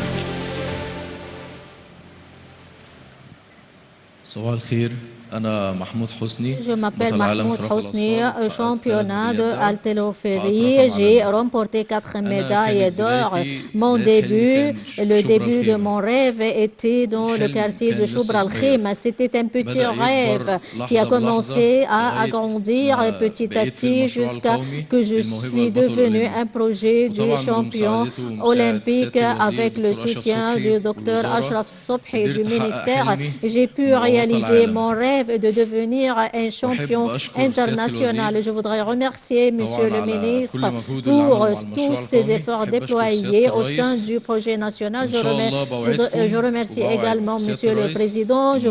صباح الخير أنا محمود حسني. Je m'appelle Mahmoud Hosni, championnat de haltérophilie. J'ai remporté 4 médailles d'or. Mon début, le début de mon rêve était dans le quartier de Choubra al-Khim. C'était un petit rêve qui a commencé à agrandir petit à petit jusqu'à que je suis devenu un projet du champion olympique avec le soutien du docteur Ashraf Sobhi du ministère. J'ai pu réaliser mon rêve de devenir un champion international. Je voudrais remercier Monsieur le ministre pour tous ces efforts déployés au sein du projet national. Je remercie également Monsieur le Président. Je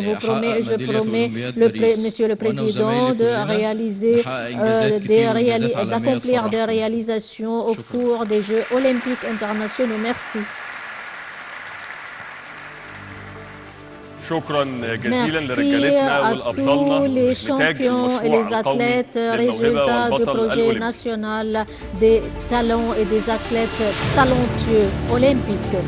promets, Monsieur le Président, de réaliser, d'accomplir des réalisations au cours des Jeux olympiques internationaux. Merci. شكرا جزيلا Merci لرجالتنا à والابطالنا tous les نتاج champions et المشروع les القومي athlètes, للموهبه résultats du والبطل projet الاولمبي. national des talents et des athlètes talentueux olympiques.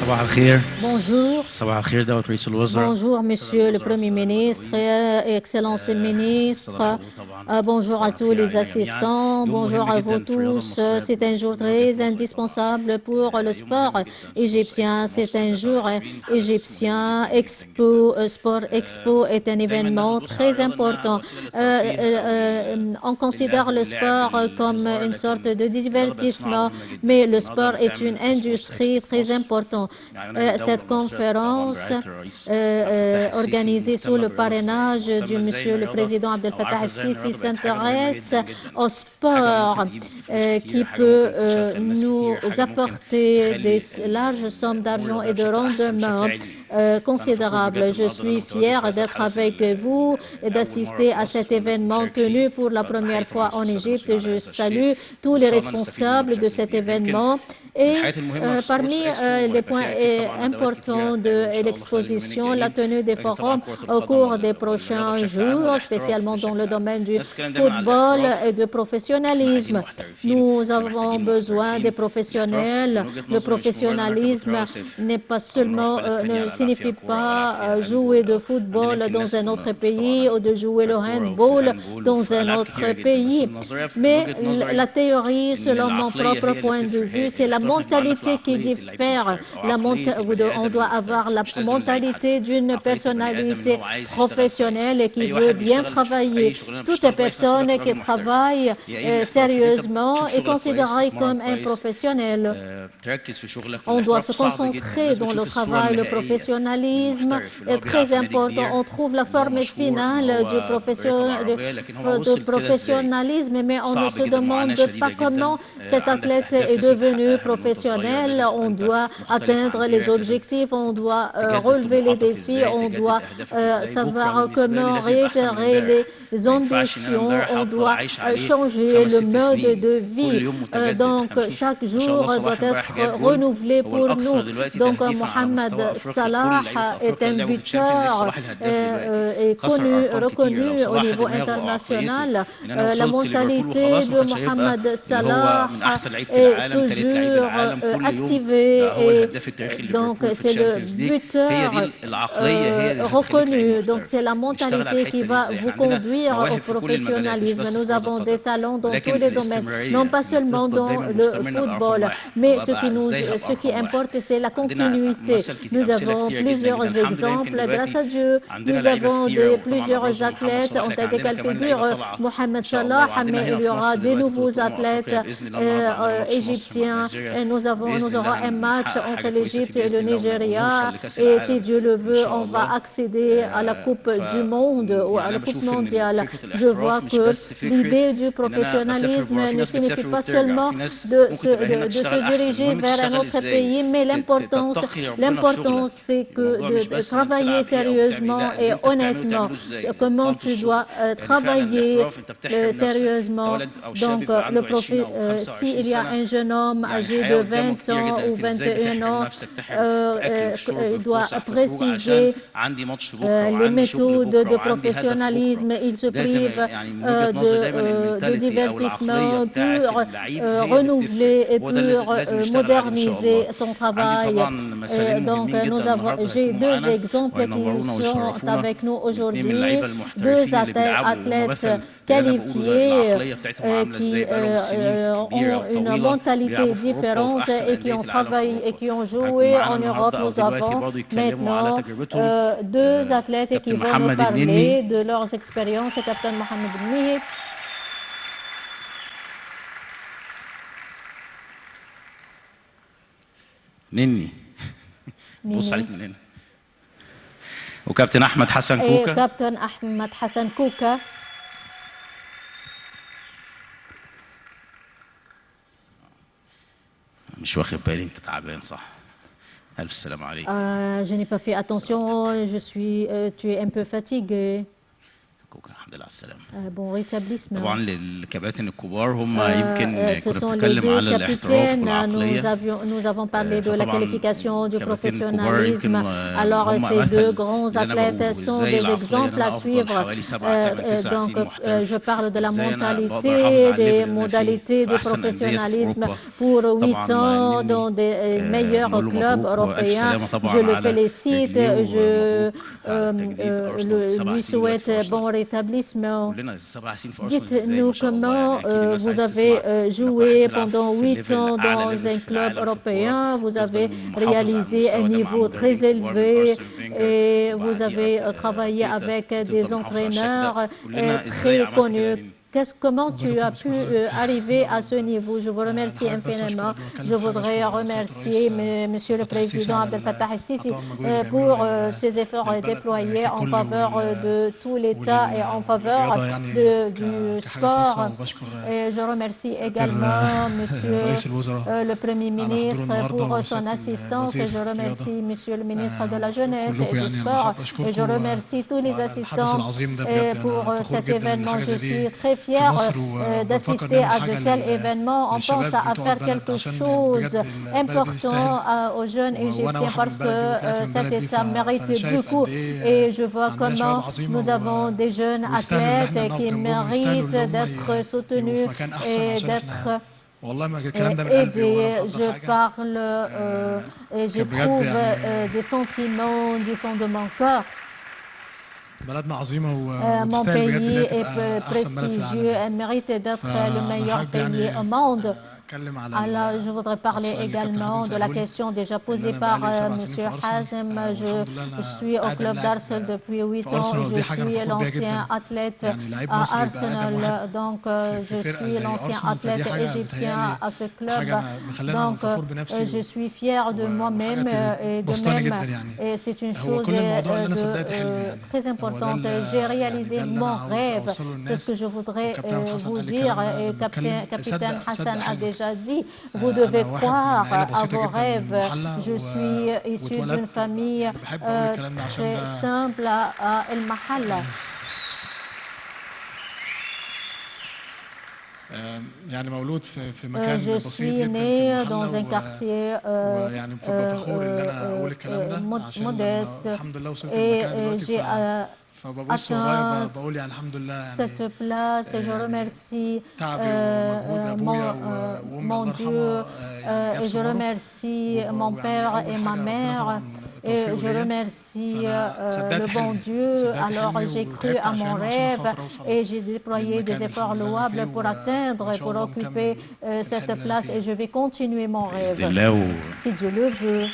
صباح الخير Bonjour. صباح الخير دولة رئيس الوزراء Bonjour, Monsieur le Premier ministre, Excellences ministres. Bonjour à tous les assistants. Bonjour à vous tous. C'est un jour très indispensable pour le sport égyptien. C'est un jour égyptien. Sport Expo est un événement très important. On considère le sport comme une sorte de divertissement, mais le sport est une industrie très importante. Cette conférence organisée sous le parrainage de Monsieur le Président Abdel Fattah el-Sisi s'intéresse au sport qui peut nous apporter des larges sommes d'argent et de rendement considérables. Je suis fière d'être avec vous et d'assister à cet événement tenu pour la première fois en Égypte. Je salue tous les responsables de cet événement. Et parmi les points importants de l'exposition, la tenue des forums au cours des prochains jours, spécialement dans le domaine du football et du professionnalisme. Nous avons besoin des professionnels. Le professionnalisme n'est pas seulement, ne signifie pas jouer de football dans un autre pays ou de jouer le handball dans un autre pays. Mais la théorie, selon mon propre point de vue, c'est la mentalité qui diffère. On doit avoir la mentalité d'une personnalité professionnelle et qui veut bien travailler. Toute personne qui travaille sérieusement est considérée comme un professionnel. On doit se concentrer dans le travail. Le professionnalisme est très important. On trouve la forme finale du professionnalisme, mais on ne se demande pas comment cet athlète est devenu professionnel. On doit atteindre les objectifs, on doit relever les défis, on doit savoir comment réitérer les ambitions, on doit changer le mode de vie. Donc, chaque jour doit être renouvelé pour nous. Donc, Mohamed Salah est un buteur et reconnu au niveau international. La mentalité de Mohamed Salah est toujours activée et donc c'est le buteur reconnu. Donc, c'est la mentalité qui va vous conduire au professionnalisme. Nous avons des talents dans tous les domaines, non pas seulement dans le football, mais ce qui importe, c'est la continuité. Nous avons plusieurs exemples. Grâce à Dieu, nous avons plusieurs athlètes en tête de quelle figure Mohamed Salah, mais il y aura de nouveaux athlètes égyptiens. Et nous aurons un match entre l'Égypte et le Nigeria. Et si Dieu le veut, on va accéder à la Coupe du Monde ou à la Coupe mondiale. Je vois que l'idée du professionnalisme ne signifie pas seulement de se diriger vers un autre pays, mais l'important, c'est que de travailler sérieusement et honnêtement. Comment tu dois travailler sérieusement. Donc, s'il y a un jeune homme âgé de 20 ans ou 21 ans, il doit préciser les méthodes de professionnalisme. Il se prive de divertissement pour renouveler et pour moderniser son travail. Donc, j'ai deux exemples qui sont avec nous aujourd'hui. Deux athlètes qualifiés qui ont une mentalité différente et qui ont travaillé et qui ont joué en Europe. Nous avons maintenant deux athlètes qui vont nous parler de leurs expériences. Capitaine Mohamed Mihi. نني بص عليك من هنا وكابتن احمد حسن كوكا كابتن احمد حسن كوكا مش واخد بالي انت تعبان صح. الف سلام عليك. Je n'ai pas fait attention, tu es un peu fatigué. الحمد لله على السلامة. Bon rétablissement. طبعا للكباتن الكبار هم يمكن Ce كنا sont les بنتكلم deux على الاحتراف capitaines. والعقلية. Nous avons parlé de la فطبعاً qualification, du الكباتن الكبار professionnalisme. يمكن Alors هم ces deux مثل grands اللي أنا athlètes بقوله. sont إزاي des العقلية إن exemples أنا à أفضل suivre. حوالي 7 8 9 Donc سنين محترف. je parle de la إزاي أنا mentalité, بقدر أحافظ على des الليفل اللي أنا فيه modalités في de أحسن أندية في professionnalisme أوروبا. pour 8 طبعاً ans إني dans des meilleurs نقول له clubs مبروك وألف européens. سلامة طبعاً Je le على félicite, رجليه je ومبروك على تجديد أرسنال 7 lui سنين دلوقتي souhaite في أرسنال. bon rétablissement. كلنا 7 سنين في أرسنال إزاي Dites-nous ما شاء الله comment يعني أكيد الناس vous عايزة avez تسمع إنك joué واحد بتلعب pendant في 8 ليفل ans أعلى dans ليفل un في club العالم في européen. الكورة. Vous avez تفضل محافظ على réalisé un المستوى ده مع niveau مدرب très كبار من élevé أرسن فينجر et vous وبعديه avez travaillé avec تفضل des محافظ على الشكل entraîneurs ده. كلنا إزاي très عملت كده connus. يعني Comment tu as pu arriver à ce niveau? Je vous remercie infiniment. Je voudrais remercier Monsieur le Président Abdel Fattah el-Sisi pour ses efforts déployés en faveur de tout l'État et en faveur du sport. Et je remercie également Monsieur le Premier ministre pour son assistance. Et je remercie Monsieur le ministre de la Jeunesse et du Sport. Et je remercie tous les assistants pour cet événement. Je suis très fier d'assister à de tels événements. On pense à faire quelque chose d'important aux jeunes Égyptiens parce que cet État mérite beaucoup. Et je vois comment nous avons des jeunes athlètes qui méritent d'être soutenus et d'être aidés. Je parle et j'éprouve des sentiments du fond de mon cœur. Mon pays est prestigieux et mérite d'être le meilleur pays au monde. Alors, je voudrais parler également de la question déjà posée par M. Hazem. Je suis au club d'Arsenal depuis 8 ans. Je suis l'ancien athlète à Arsenal. Donc, je suis l'ancien athlète égyptien à ce club. Donc, je suis fier de moi-même et de même. Et c'est une chose très importante. J'ai réalisé mon rêve. C'est ce que je voudrais vous dire. Et capitaine Hassan a déjà dit, vous devez croire à vos rêves. Je suis issu d'une famille très simple à El Mahalla. Je suis né dans un quartier modeste et j'ai atteint cette place et je remercie mon Dieu et je remercie mon père et ma mère. Et je remercie le bon Dieu. Alors j'ai cru à mon rêve et j'ai déployé des efforts louables pour atteindre, pour occuper cette place et je vais continuer mon rêve. Si Dieu le veut.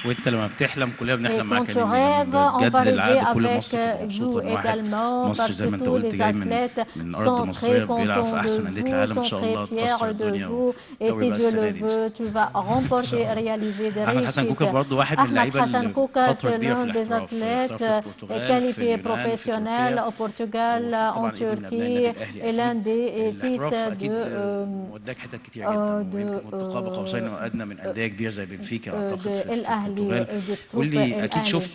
وانت لما بتحلم كلنا بنحلم معاك tu rêves, on va rêver avec vous واحد également مصر parce زي ما que انت tous قلت les جاي athlètes من sont ارض très مصريه بيلعب في contents احسن de انديه vous, العالم ان sont شاء très الله fiers تكسر de الدنيا vous et si بقى Dieu السنة le دي. veut, tu vas remporter, réaliser des احمد حسن réussites. كوكا برضه واحد من Ahmed اللعيبه Hassan اللي Kouka, فتره c'est كبيره في l'un des الاحتراف athlètes احترف في البرتغال في qualifiés اليونان في professionnels تركيا au Portugal, en وطبعا ابن من ابناء النادي Turquie الاهلي et l'un اكيد des fils الاحتراف اكيد de وداك حتت كتير جدا ويمكن كنت قاب قوسين وادنى من انديه كبيره زي بنفيكا اعتقد في البرتغال. قول لي اكيد شفت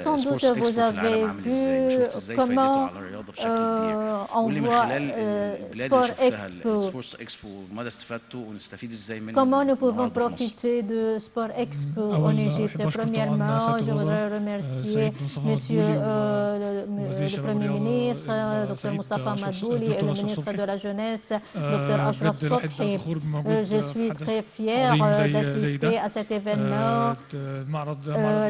Sans doute السبورتس vous اكسبو في العالم avez عامل ازاي وشفت vu ازاي comment فايدته على الرياضه بشكل كبير. on قول لي من voit خلال البلاد اللي Sport شفتها Expo. السبورتس اكسبو مدى استفادته ونستفيد ازاي منه Comment nous pouvons النهارده في مصر. profiter de Sport Expo en Égypte? Premièrement, je voudrais remercier Monsieur le Premier ministre, Dr Moustapha Madbouli, et le ministre de la Jeunesse, Dr Ashraf Sobhi. Je suis très fier d'assister à cet événement,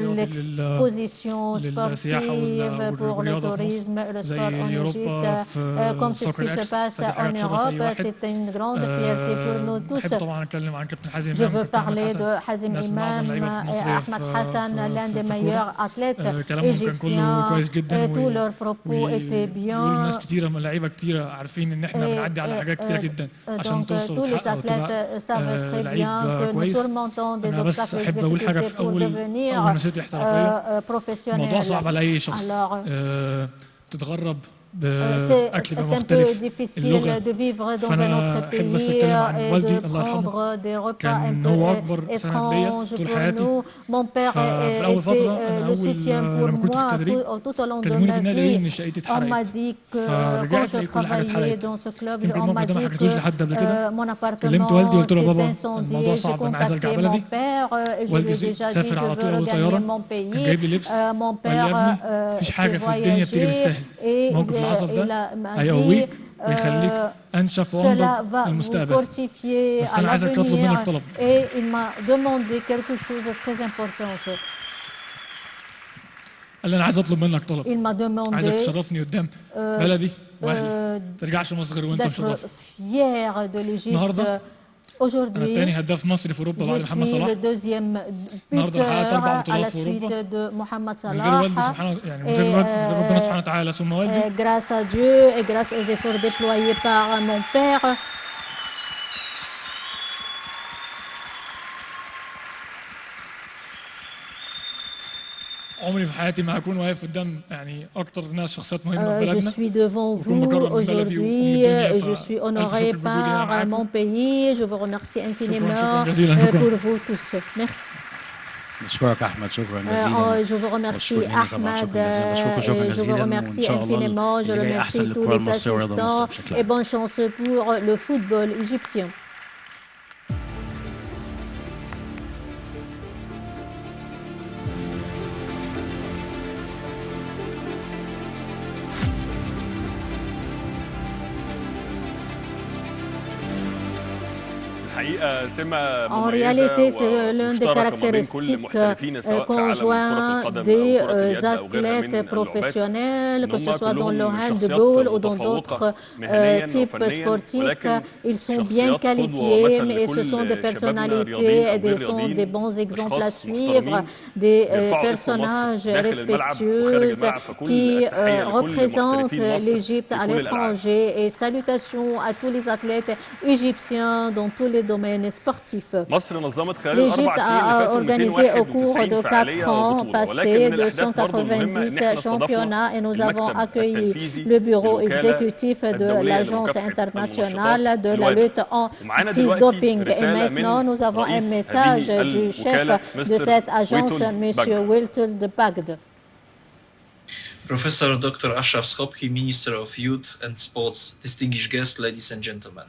l'exposition sportive pour le tourisme et le sport en Égypte. Comme c'est ce qui se passe en Europe, c'est une grande fierté pour nous tous. Je veux parler de Hazem Imam et Ahmed Hassan, l'un des meilleurs athlètes égyptiens. Et tous leurs propos étaient bien. Donc tous les athlètes savent très bien que nous surmontons des obstacles et des difficultés pour devenir professionnels. Alors, C'est un peu difficile de vivre dans un autre pays et de prendre des repas un peu étranges pour nous. Mon père était le soutien pour moi tout au long de ma vie. On m'a dit que quand je travaillais dans ce club, on m'a dit que mon appartement s'est incendié. J'ai contacté mon père et je lui ai déjà dit je veux regagner mon pays. Mon père s'est voyagé et il m'a dit cela va vous fortifier à l'avenir et il m'a demandé quelque chose de très important. Il m'a demandé d'être fier de l'Égypte. Aujourd'hui, je suis le deuxième buteur à la suite de Mohamed Salah. Et grâce à Dieu et grâce aux efforts déployés par mon père, je suis devant vous aujourd'hui, je suis honoré par mon pays, je vous remercie infiniment pour vous tous. Merci. Je vous remercie Ahmed, je vous remercie infiniment, je remercie tous les assistants et bonne chance pour le football égyptien. En réalité, c'est l'un des caractéristiques conjoints des athlètes professionnels, que ce soit dans le handball ou dans d'autres types sportifs. Ils sont bien qualifiés, mais ce sont des personnalités et sont des bons exemples à suivre, des personnages respectueux qui représentent l'Égypte à l'étranger. Et salutations à tous les athlètes égyptiens dans tous les domaine sportif. L'Égypte a organisé au cours de 4 ans passés 290 championnats et nous avons accueilli le bureau exécutif de l'Agence internationale de la lutte anti-doping. Et maintenant, nous avons un message du chef de cette agence, M. Wiltul de Bagd. Professor Dr. Ashraf Skopki, Minister of Youth and Sports, distinguished guests, ladies and gentlemen.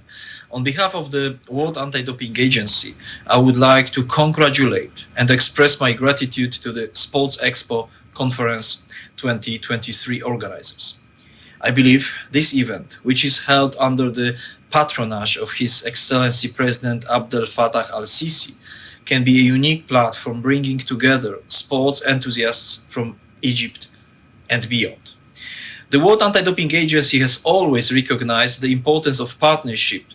On behalf of the World Anti-Doping Agency, I would like to congratulate and express my gratitude to the Sports Expo Conference 2023 organizers. I believe this event, which is held under the patronage of His Excellency President Abdel Fattah al-Sisi, can be a unique platform bringing together sports enthusiasts from Egypt and beyond. The World Anti-Doping Agency has always recognized the importance of partnership